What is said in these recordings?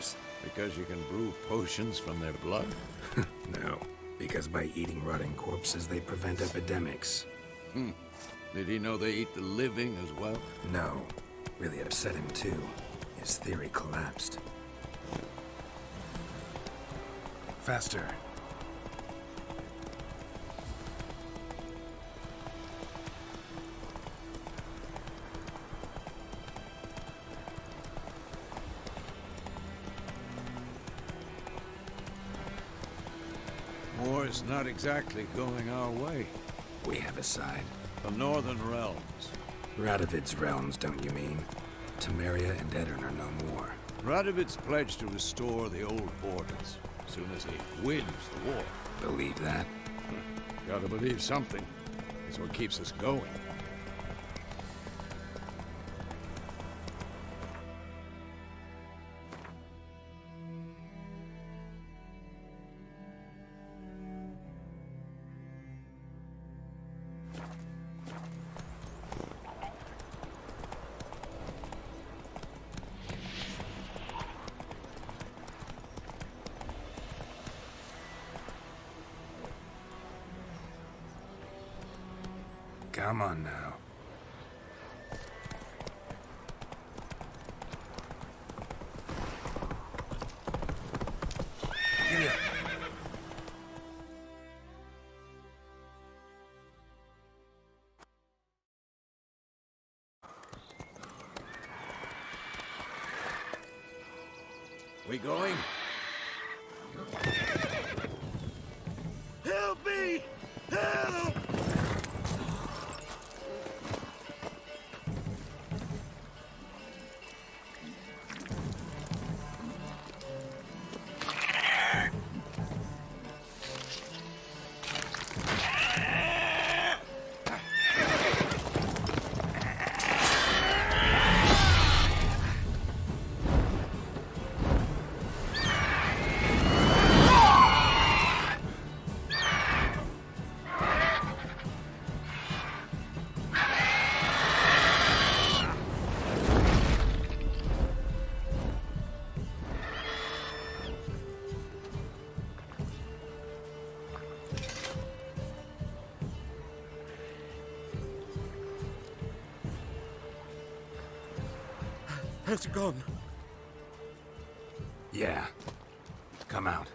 corpse? Because you can brew potions from their blood? No, because by eating rotting corpses, they prevent epidemics. Did he know they eat the living as well? No. Really upset him, too. His theory collapsed. Faster. War's not exactly going our way. We have a side. The Northern Realms. Radovid's realms, don't you mean? Temeria and Edirn are no more. Radovid's pledged to restore the old borders as soon as he wins the war. Believe that? Gotta believe something. It's what keeps us going. Come on now. Giddy up. We going? Help me! Help! Has it gone? Yeah. Come out.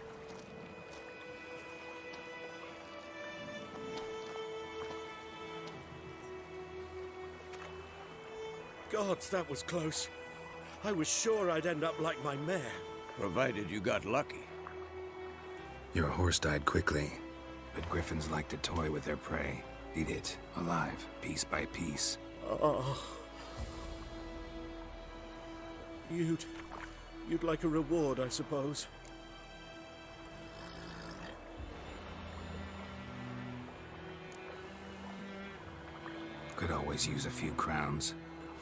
Gods, that was close. I was sure I'd end up like my mare. Provided you got lucky. Your horse died quickly, but griffins like to toy with their prey. Eat it, alive, piece by piece. Oh. You'd like a reward, I suppose. Could always use a few crowns.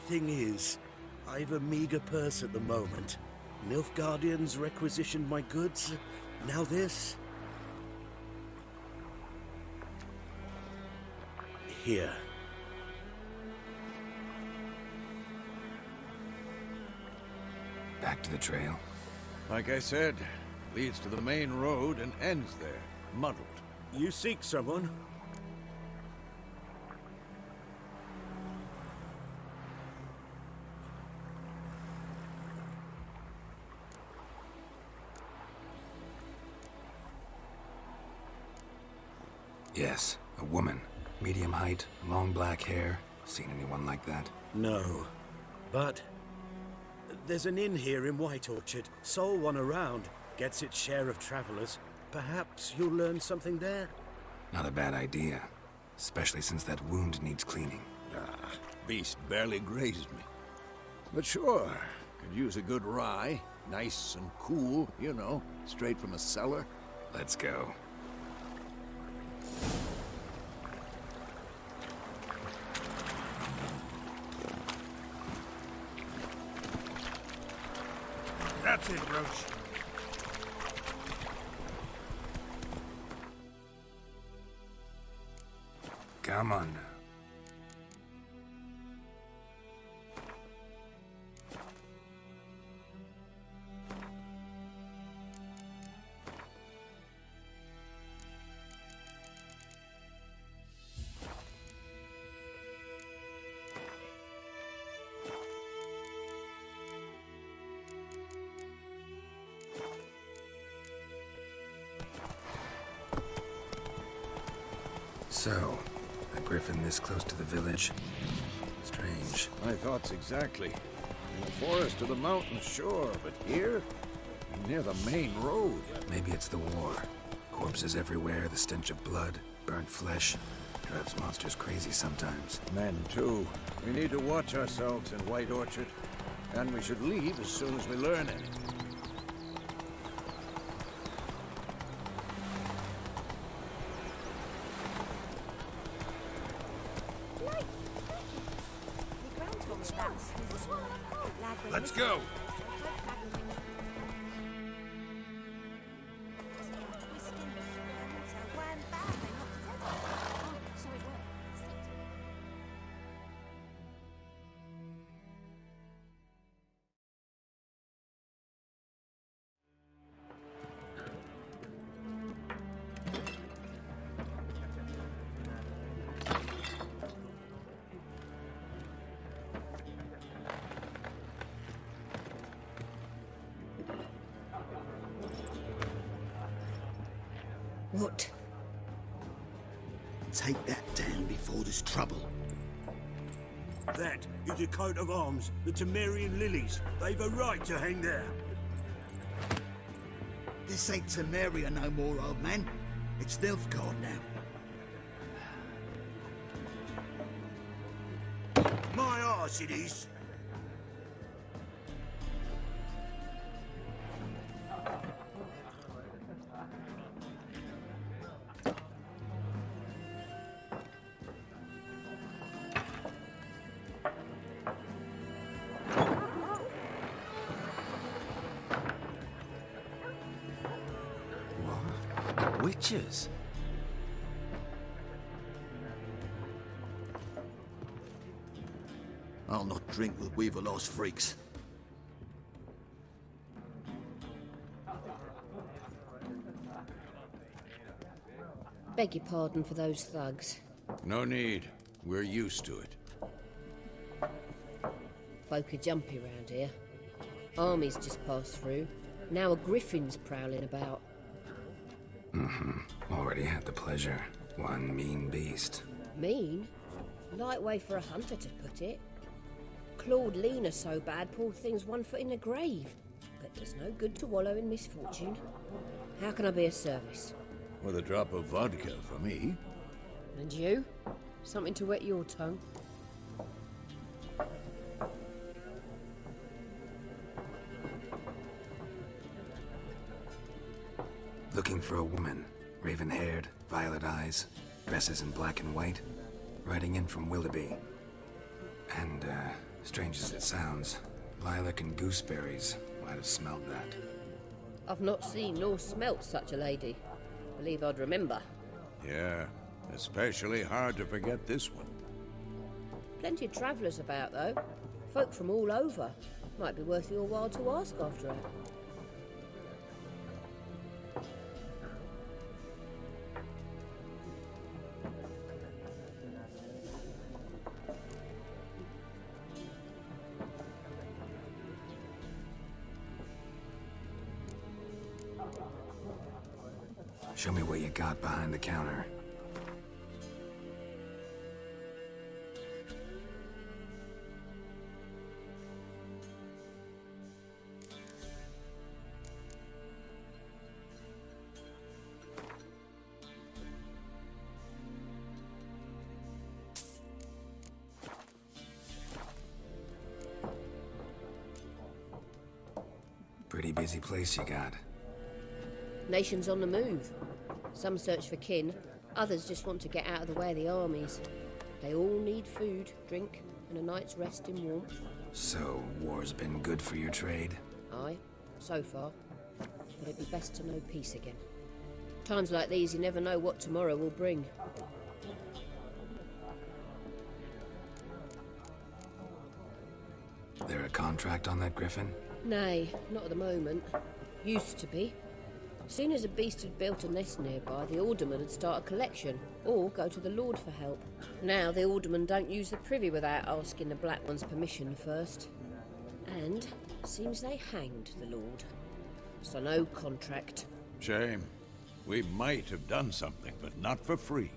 Thing is, I've a meager purse at the moment. Nilfgaardians requisitioned my goods. Now this. Here. Back to the trail. Like I said, leads to the main road and ends there, muddled. You seek someone? Yes, a woman. Medium height, long black hair. Seen anyone like that? No. But there's an inn here in White Orchard. Sole one around. Gets its share of travelers. Perhaps you'll learn something there? Not a bad idea. Especially since that wound needs cleaning. Ah, beast barely grazed me. But sure, could use a good rye. Nice and cool, you know, straight from a cellar. Let's go. That's it, Roach. Come on now. So, a griffin this close to the village? Strange. My thoughts exactly. In the forest or the mountain, sure, but here? Near the main road. Maybe it's the war. Corpses everywhere, the stench of blood, burnt flesh. Drives monsters crazy sometimes. Men, too. We need to watch ourselves in White Orchard. And we should leave as soon as we learn anything. Let's go! What? Take that down before there's trouble. That is a coat of arms, the Temerian lilies. They've a right to hang there. This ain't Temeria no more, old man. It's Nilfgaard now. My arse it is. Witches? I'll not drink with Weaver-lost freaks. Beg your pardon for those thugs. No need. We're used to it. Folk are jumpy round here. Armies just passed through. Now a griffin's prowling about. Already had the pleasure. One mean beast. Mean? Light way for a hunter to put it. Clawed Lena so bad, poor thing's 1 foot in the grave. But it's no good to wallow in misfortune. How can I be of service? With a drop of vodka for me. And you? Something to wet your tongue? Looking for a woman. Raven-haired, violet eyes, dresses in black and white. Riding in from Willoughby. And, strange as it sounds, lilac and gooseberries might have smelled that. I've not seen nor smelt such a lady. Believe I'd remember. Yeah, especially hard to forget this one. Plenty of travellers about, though. Folk from all over. Might be worth your while to ask after her. Show me what you got behind the counter. Pretty busy place you got. Nations on the move. Some search for kin, others just want to get out of the way of the armies. They all need food, drink, and a night's rest in warmth. So, war's been good for your trade? Aye, so far. But it'd be best to know peace again. Times like these, you never know what tomorrow will bring. There a contract on that griffin? Nay, not at the moment. Used to be. Soon as a beast had built a nest nearby, the alderman would start a collection, or go to the Lord for help. Now the aldermen don't use the privy without asking the Black One's permission first. And seems they hanged the Lord. So no contract. Shame. We might have done something, but not for free.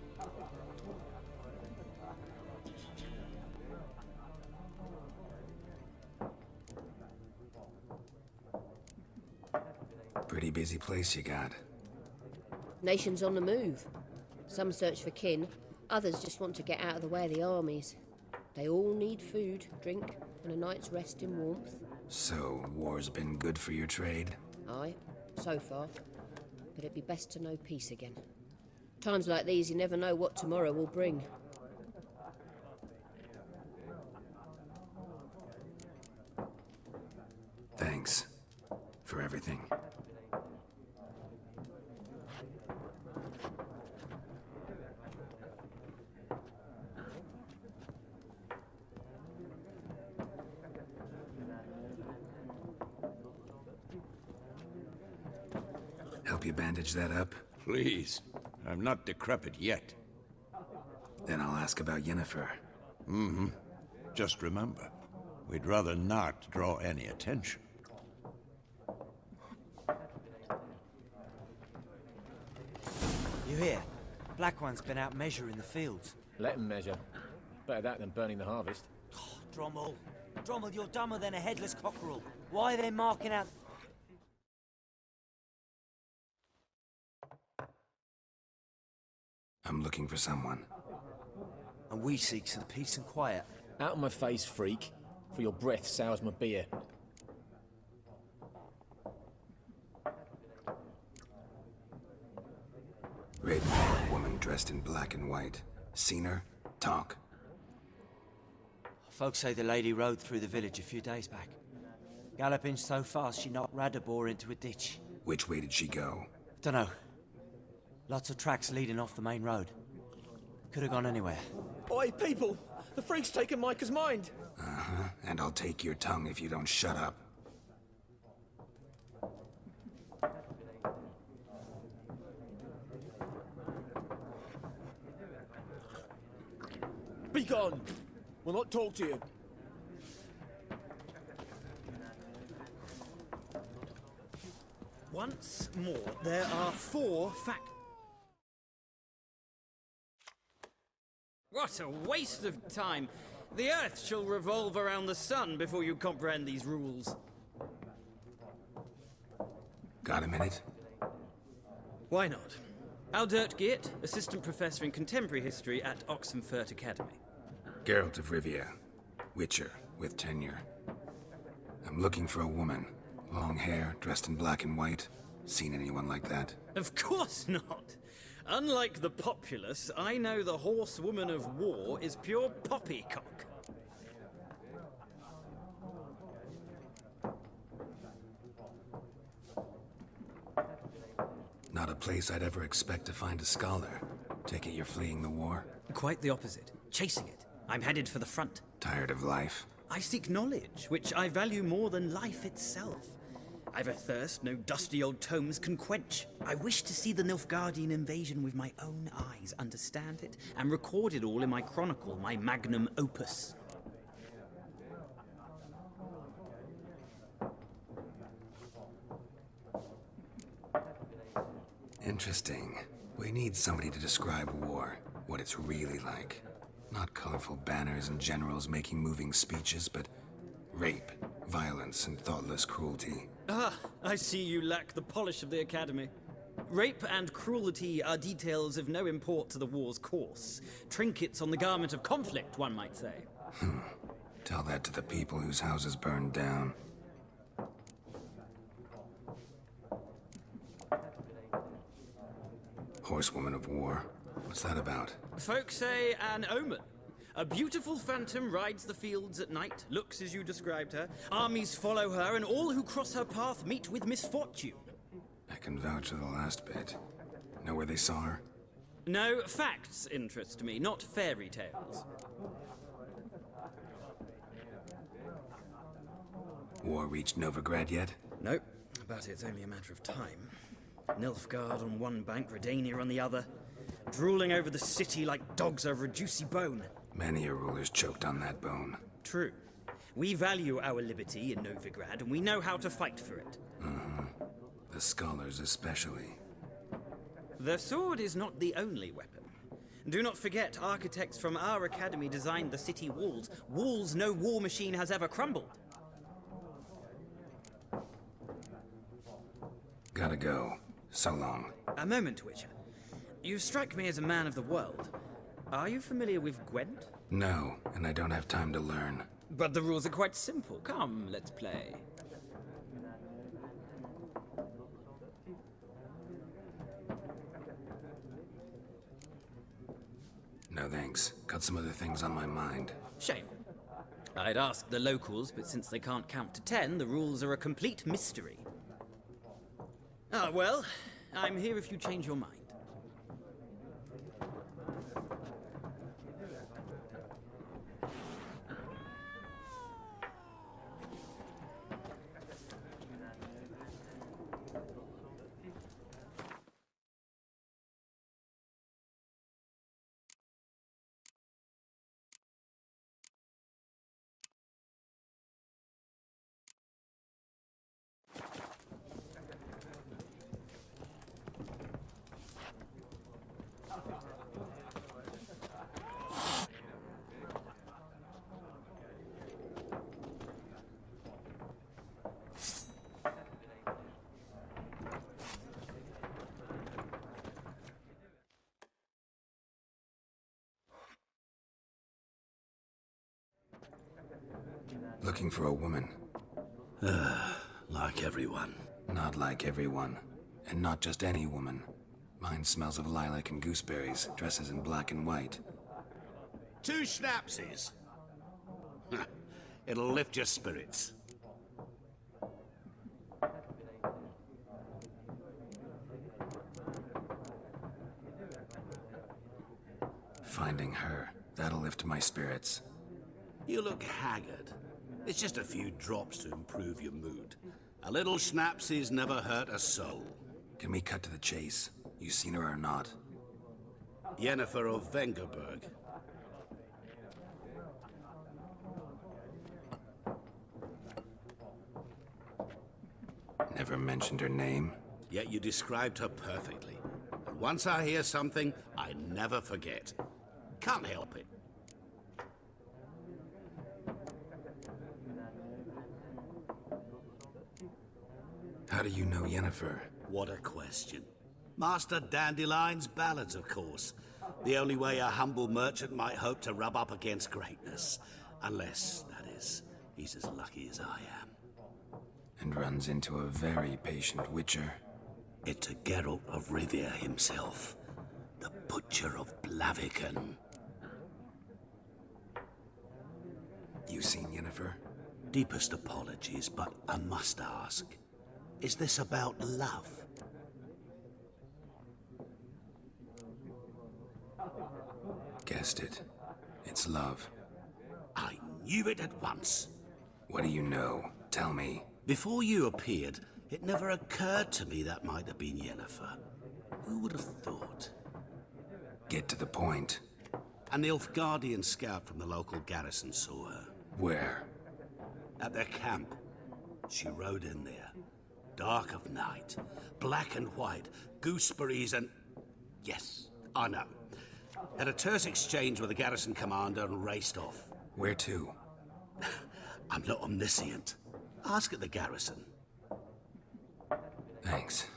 Pretty busy place you got. Nations on the move. Some search for kin, others just want to get out of the way of the armies. They all need food, drink, and a night's rest in warmth. So, war's been good for your trade? Aye, so far. But it'd be best to know peace again. Times like these, you never know what tomorrow will bring. Thanks for everything. Help you bandage that up? Please. I'm not decrepit yet. Then I'll ask about Yennefer. Mm-hmm. Just remember, we'd rather not draw any attention. You hear? Black One's been out measuring the fields. Let him measure. Better that than burning the harvest. Oh, Drommel. Drommel, you're dumber than a headless cockerel. Why are they marking out... I'm looking for someone. And we seek some peace and quiet. Out of my face, freak. For your breath sours my beer. Red-haired woman dressed in black and white. Seen her? Talk. Folks say the lady rode through the village a few days back. Galloping so fast she knocked Radabor into a ditch. Which way did she go? Dunno. Lots of tracks leading off the main road. Could have gone anywhere. Oi, people! The freak's taken Micah's mind! Uh-huh, and I'll take your tongue if you don't shut up. Be gone! We'll not talk to you. Once more, there are 4 facts. What a waste of time! The Earth shall revolve around the sun before you comprehend these rules. Got a minute? Why not? Aldert Geert, Assistant Professor in Contemporary History at Oxenfurt Academy. Geralt of Rivia. Witcher, with tenure. I'm looking for a woman. Long hair, dressed in black and white. Seen anyone like that? Of course not! Unlike the populace, I know the horsewoman of war is pure poppycock. Not a place I'd ever expect to find a scholar. Take it you're fleeing the war? Quite the opposite. Chasing it. I'm headed for the front. Tired of life? I seek knowledge, which I value more than life itself. I've a thirst no dusty old tomes can quench. I wish to see the Nilfgaardian invasion with my own eyes, understand it, and record it all in my chronicle, my magnum opus. Interesting. We need somebody to describe war, what it's really like. Not colorful banners and generals making moving speeches, but rape, violence, and thoughtless cruelty. Ah, I see you lack the polish of the Academy. Rape and cruelty are details of no import to the war's course. Trinkets on the garment of conflict, one might say. Tell that to the people whose houses burned down. Horsewoman of War. What's that about? Folks say an omen. A beautiful phantom rides the fields at night, looks as you described her. Armies follow her, and all who cross her path meet with misfortune. I can vouch for the last bit. Know where they saw her? No, facts interest me, not fairy tales. War reached Novigrad yet? Nope, but it's only a matter of time. Nilfgaard on one bank, Redania on the other. Drooling over the city like dogs over a juicy bone. Many a ruler's choked on that bone. True. We value our liberty in Novigrad, and we know how to fight for it. The scholars especially. The sword is not the only weapon. Do not forget, architects from our academy designed the city walls. Walls no war machine has ever crumbled. Gotta go. So long. A moment, Witcher. You strike me as a man of the world. Are you familiar with Gwent? No, and I don't have time to learn. But the rules are quite simple. Come, let's play. No thanks. Got some other things on my mind. Shame. I'd ask the locals, but since they can't count to 10, the rules are a complete mystery. Ah, well, I'm here if you change your mind. Looking for a woman. Like everyone. Not like everyone. And not just any woman. Mine smells of lilac and gooseberries, dresses in black and white. 2 schnapsies. It'll lift your spirits. Finding her. That'll lift my spirits. You look haggard. It's just a few drops to improve your mood. A little schnapsies never hurt a soul. Can we cut to the chase? You seen her or not? Yennefer of Vengerberg. Never mentioned her name. Yet you described her perfectly. And once I hear something, I never forget. Can't help it. How do you know Yennefer? What a question. Master Dandelion's ballads, of course. The only way a humble merchant might hope to rub up against greatness. Unless, that is, he's as lucky as I am. And runs into a very patient witcher. It's a Geralt of Rivia himself. The Butcher of Blaviken. You seen Yennefer? Deepest apologies, but I must ask. Is this about love? Guessed it. It's love. I knew it at once. What do you know? Tell me. Before you appeared, it never occurred to me that might have been Yennefer. Who would have thought? Get to the point. An Nilfgaardian scout from the local garrison saw her. Where? At their camp. She rode in there. Dark of night. Black and white. Gooseberries and... Yes, I know. Had a terse exchange with the garrison commander and raced off. Where to? I'm not omniscient. Ask at the garrison. Thanks.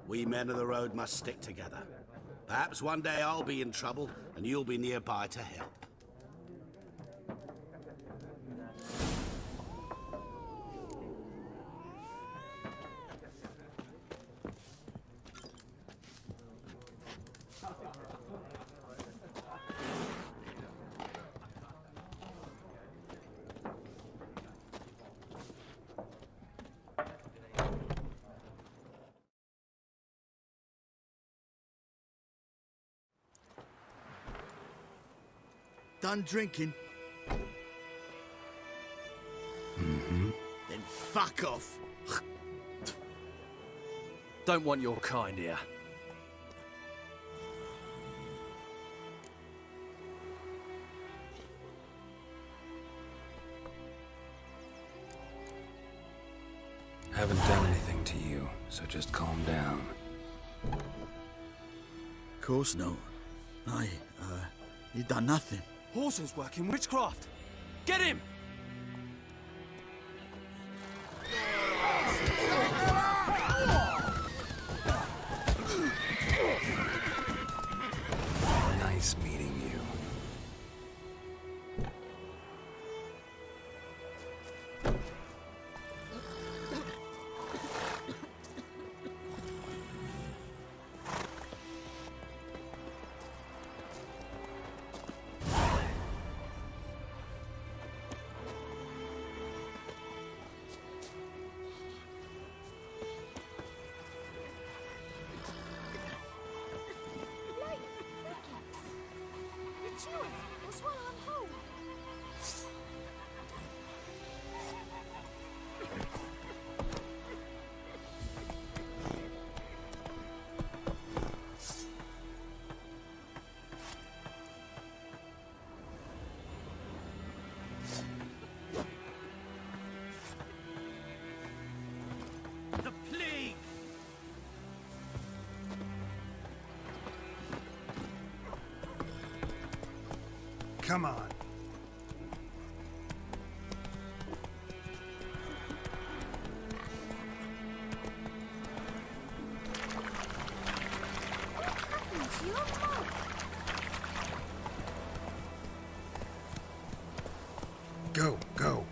We men of the road must stick together. Perhaps one day I'll be in trouble and you'll be nearby to help. Done drinking? Mm-hmm. Then fuck off. Don't want your kind here. Haven't done anything to you, so just calm down. Of course no. You done nothing. Horses work in witchcraft. Get him! Come on. Go, go.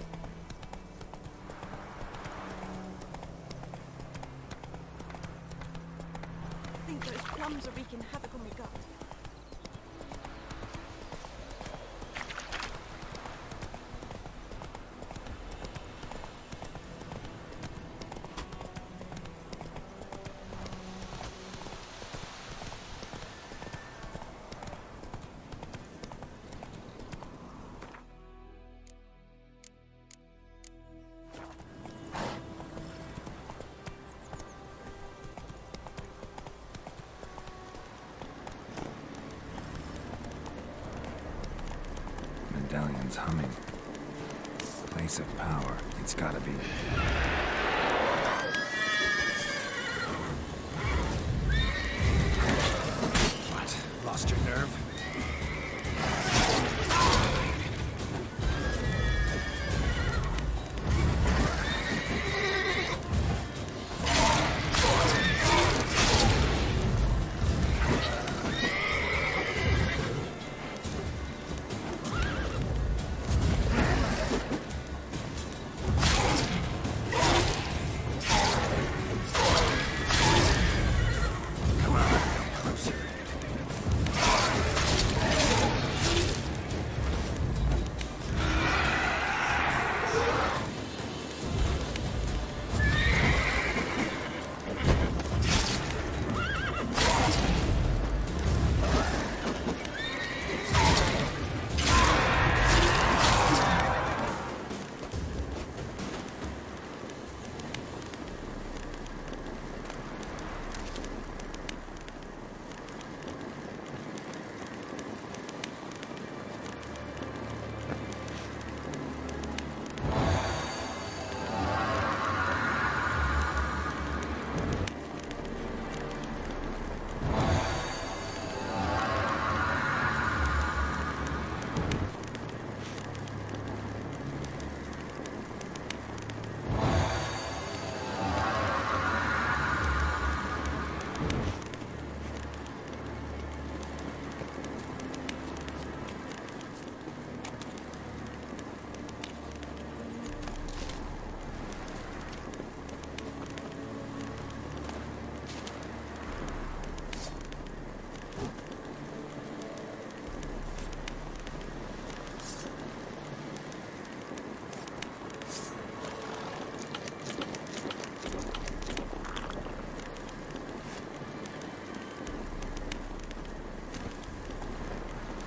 I think those plums are wreaking havoc on my gut. Medallion's humming. Place of power. It's gotta be. What? Lost your nerve?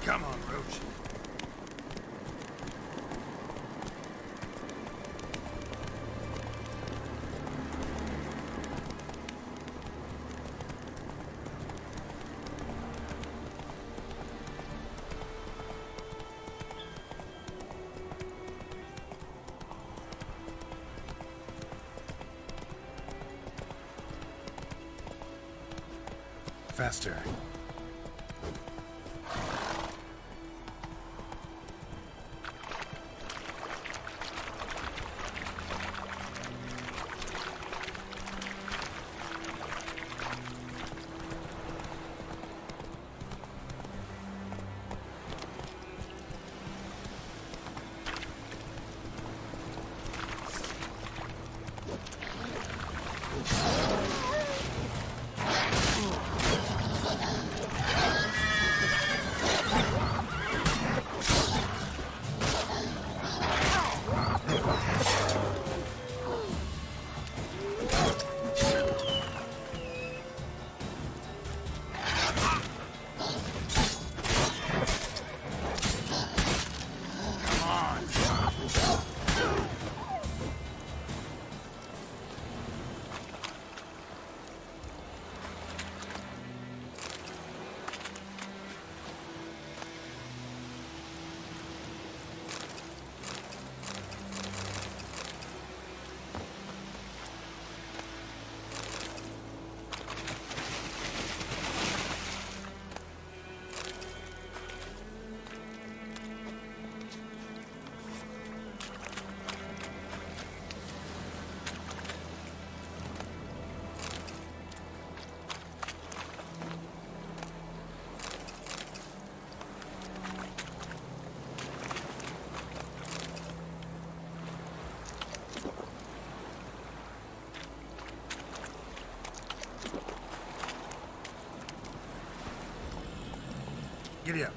Come on, Roach. Faster. Giddy up.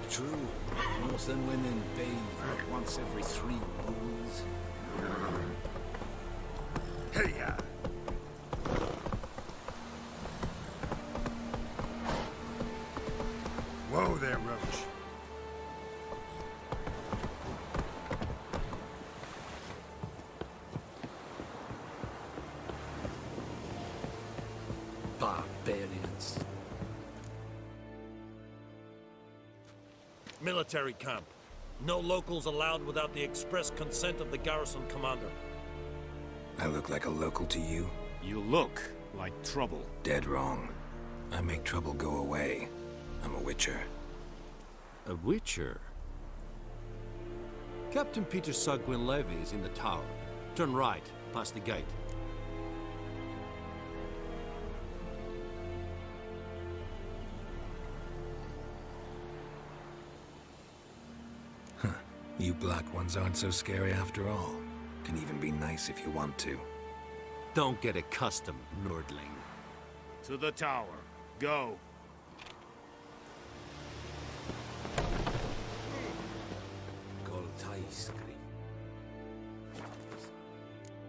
True. Most and women bathe once every 3 moons. Hey-ya! Whoa there, Roach. Barbarians. Military camp. No locals allowed without the express consent of the garrison commander. I look like a local to you? You look like trouble. Dead wrong. I make trouble go away. I'm a witcher. A witcher? Captain Peter Sagwin Levy is in the tower. Turn right, past the gate. You black ones aren't so scary after all. Can even be nice if you want to. Don't get accustomed, Nordling. To the tower. Go.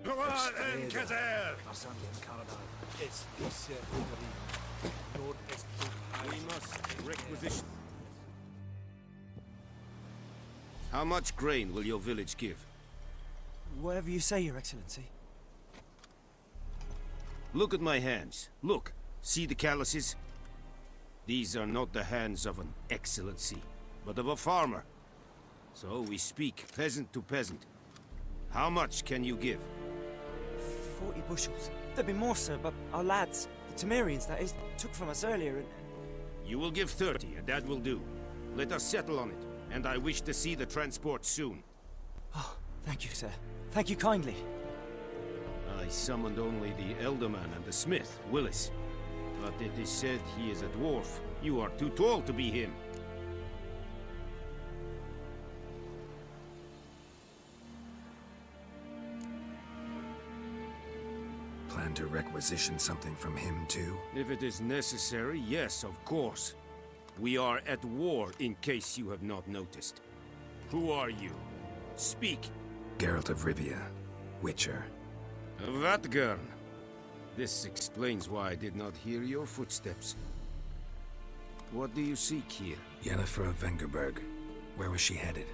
Come on, Enkazer! We must requisition. How much grain will your village give? Whatever you say, Your Excellency. Look at my hands. Look. See the calluses? These are not the hands of an excellency, but of a farmer. So we speak peasant to peasant. How much can you give? 40 bushels. There'd be more, sir, but our lads, the Temerians, that is, took from us earlier and... You will give 30, and that will do. Let us settle on it, and I wish to see the transport soon. Oh, thank you, sir. Thank you kindly. I summoned only the Elderman and the smith, Willis. But it is said he is a dwarf. You are too tall to be him. Plan to requisition something from him, too? If it is necessary, yes, of course. We are at war, in case you have not noticed. Who are you? Speak. Geralt of Rivia, Witcher. Vatgern. This explains why I did not hear your footsteps. What do you seek here? Yennefer of Vengerberg. Where was she headed?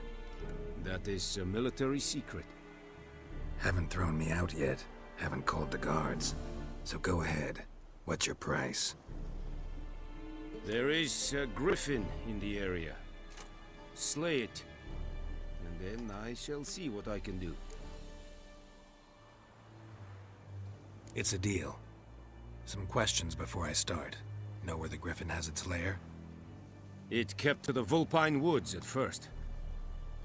That is a military secret. Haven't thrown me out yet. Haven't called the guards. So go ahead. What's your price? There is a griffin in the area. Slay it. And then I shall see what I can do. It's a deal. Some questions before I start. Know where the griffin has its lair? It kept to the Vulpine Woods at first.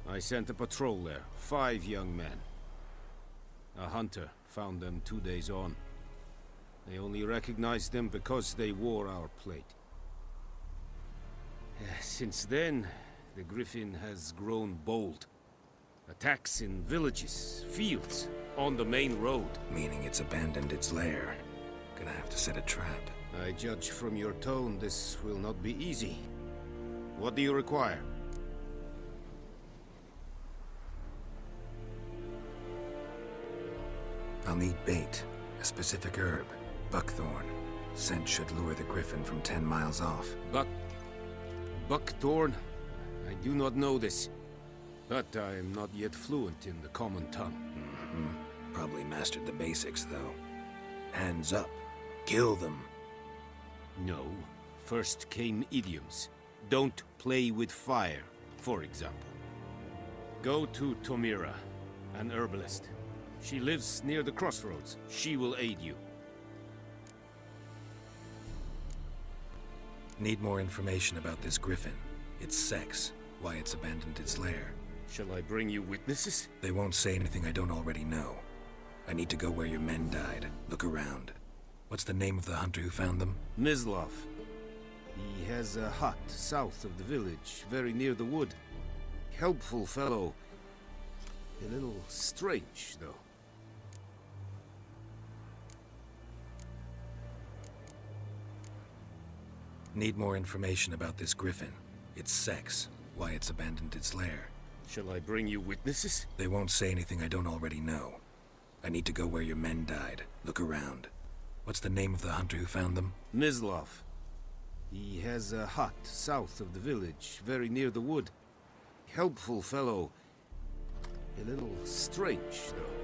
I sent a patrol there, 5 young men. A hunter found them 2 days on. They only recognized them because they wore our plate. Since then, the griffin has grown bold. Attacks in villages, fields, on the main road. Meaning it's abandoned its lair. Gonna have to set a trap. I judge from your tone this will not be easy. What do you require? I'll need bait, a specific herb, buckthorn. Scent should lure the griffin from 10 miles off. Buckthorn? I do not know this. But I am not yet fluent in the common tongue. Probably mastered the basics, though. Hands up. Kill them. No. First came idioms. Don't play with fire, for example. Go to Tomira, an herbalist. She lives near the crossroads. She will aid you. Need more information about this griffin. Its sex, why it's abandoned its lair. Shall I bring you witnesses? They won't say anything I don't already know. I need to go where your men died. Look around. What's the name of the hunter who found them? Mislav. He has a hut south of the village, very near the wood. Helpful fellow. A little strange, though. Need more information about this griffin. Its sex, why it's abandoned its lair. Shall I bring you witnesses? They won't say anything I don't already know. I need to go where your men died. Look around. What's the name of the hunter who found them? Mislav. He has a hut south of the village, very near the wood. Helpful fellow. A little strange, though.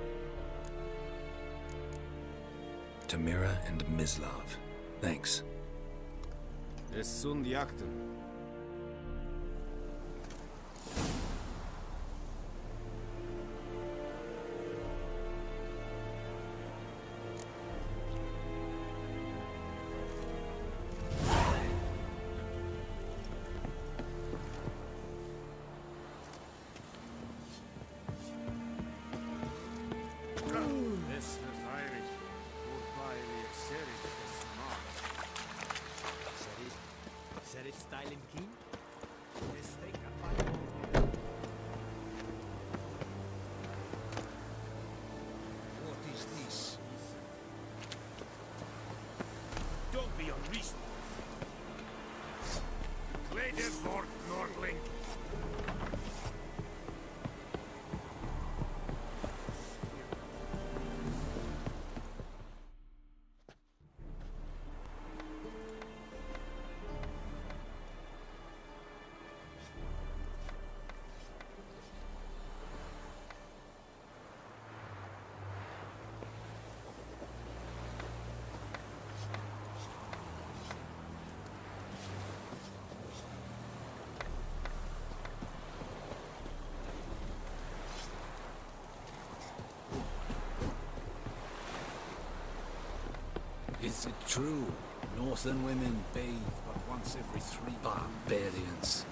Tomira and Mislav. Thanks. Es sunt jakten. Is it true? Northern women bathe but once every 3 barbarians.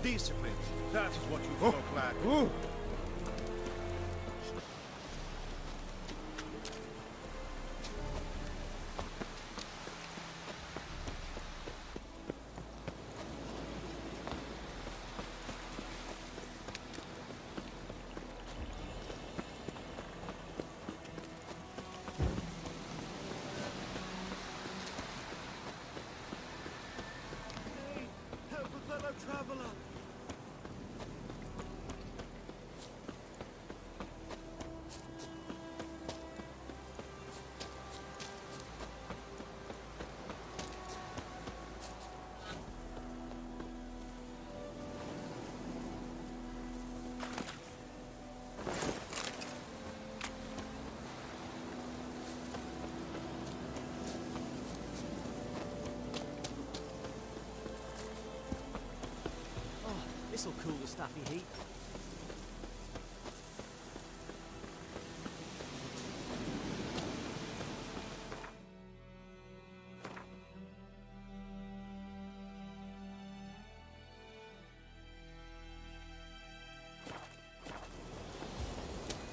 Discipline. That is what you look like. Help a fellow traveler. This'll cool the stuffy heat.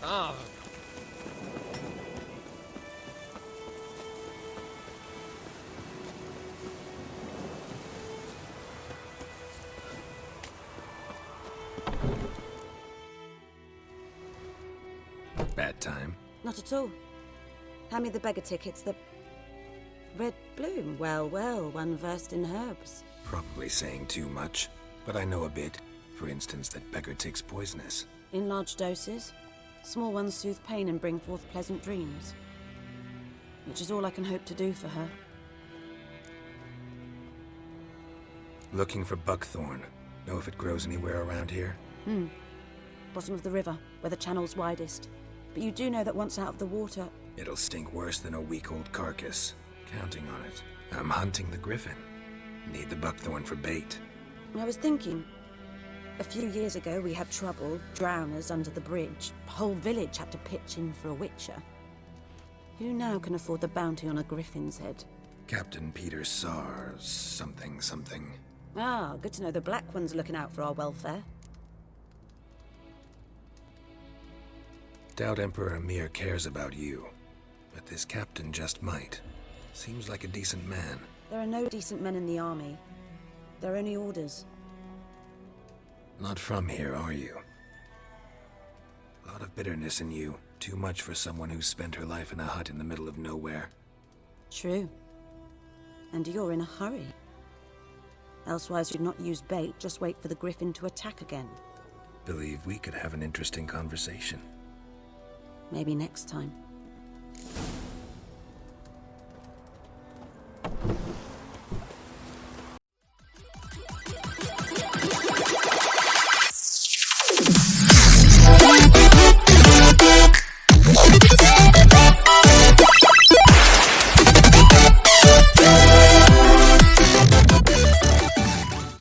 Ah. Bad time? Not at all. Hand me the beggar tickets, the red bloom. Well, well, one versed in herbs. Probably saying too much, but I know a bit. For instance, that beggar tick's poisonous. In large doses. Small ones soothe pain and bring forth pleasant dreams. Which is all I can hope to do for her. Looking for buckthorn. Know if it grows anywhere around here? Bottom of the river, where the channel's widest. But you do know that once out of the water... It'll stink worse than a week-old carcass. Counting on it. I'm hunting the griffin. Need the buckthorn for bait. I was thinking... A few years ago we had trouble, drowners under the bridge. The whole village had to pitch in for a witcher. Who now can afford the bounty on a griffin's head? Captain Peter Sars, something. Ah, good to know the Black One's looking out for our welfare. Doubt Emperor Emir cares about you, but this captain just might. Seems like a decent man. There are no decent men in the army. There are only orders. Not from here, are you? A lot of bitterness in you. Too much for someone who spent her life in a hut in the middle of nowhere. True. And you're in a hurry. Elsewise you'd not use bait, just wait for the griffin to attack again. Believe we could have an interesting conversation. Maybe next time.